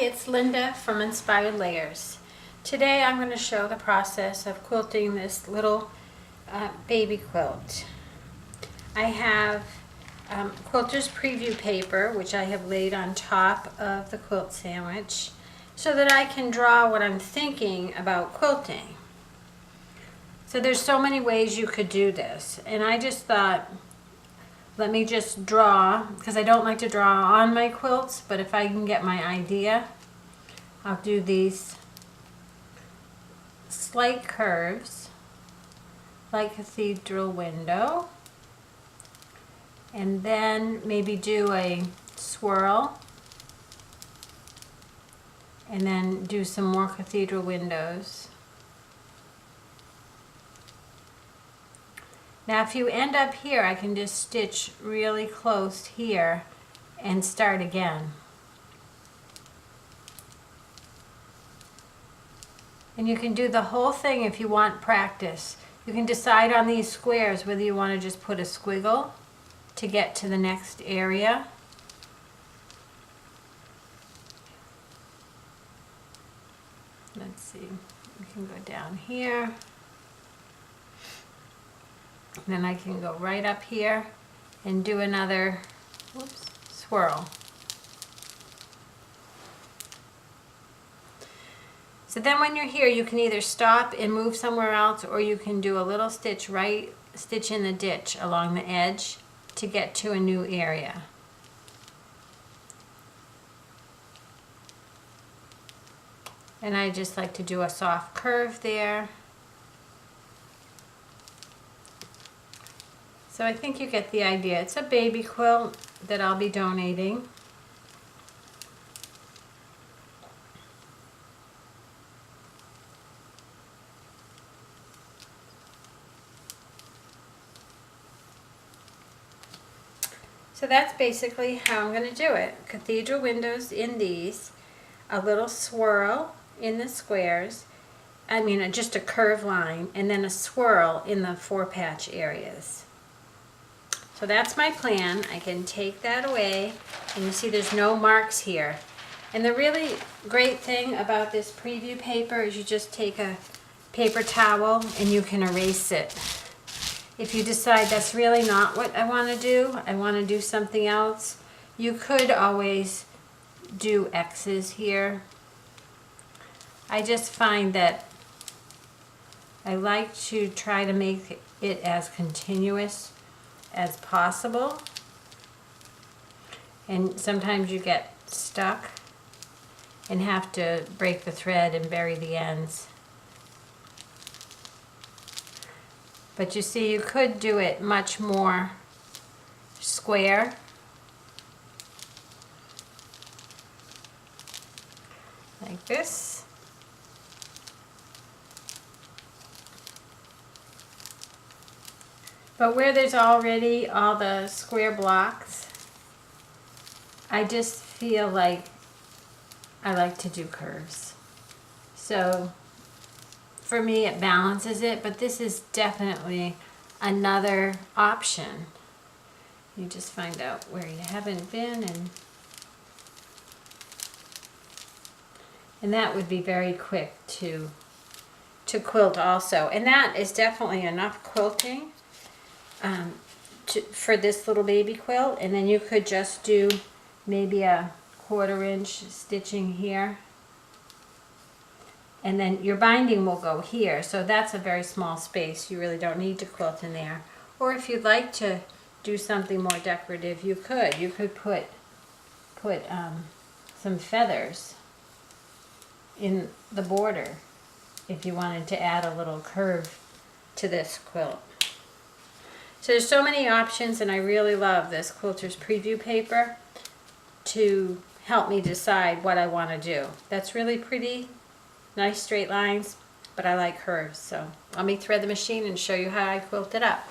it's Linda from Inspired Layers. Today I'm going to show the process of quilting this little baby quilt. I have Quilters Preview Paper, which I have laid on top of the quilt sandwich so that I can draw what I'm thinking about quilting. So there's so many ways you could do this, and I just thought, let me just draw, because I don't like to draw on my quilts, but if I can get my idea, I'll do these slight curves, like cathedral window, and then maybe do a swirl, and then do some more cathedral windows. Now if you end up here, I can just stitch really close here and start again. And you can do the whole thing if you want practice. You can decide on these squares whether you want to just put a squiggle to get to the next area. Let's see, we can go down here. Then I can go right up here and do another swirl. So then when you're here, you can either stop and move somewhere else, or you can do a little stitch in the ditch along the edge to get to a new area. And I just like to do a soft curve there. So I think you get the idea. It's a baby quilt that I'll be donating. So that's basically how I'm going to do it. Cathedral windows in these, a little swirl in the squares, just a curved line, and then a swirl in the 4-patch areas. So that's my plan. I can take that away, and you see there's no marks here. And the really great thing about this preview paper is you just take a paper towel and you can erase it. If you decide that's really not what I want to do something else, you could always do X's here. I just find that I like to try to make it as continuous as possible, and sometimes you get stuck and have to break the thread and bury the ends. But you see, you could do it much more square. Like this. But where there's already all the square blocks, I just feel like I like to do curves. So for me it balances it, but this is definitely another option. You just find out where you haven't been, and that would be very quick to quilt also. And that is definitely enough quilting for this little baby quilt. And then you could just do maybe a 1/4 inch stitching here, and then your binding will go here, so that's a very small space. You really don't need to quilt in there. Or if you'd like to do something more decorative, you could put some feathers in the border if you wanted to add a little curve to this quilt. So there's so many options, and I really love this Quilters Preview Paper to help me decide what I want to do. That's really pretty, nice straight lines, but I like curves. So let me thread the machine and show you how I quilt it up.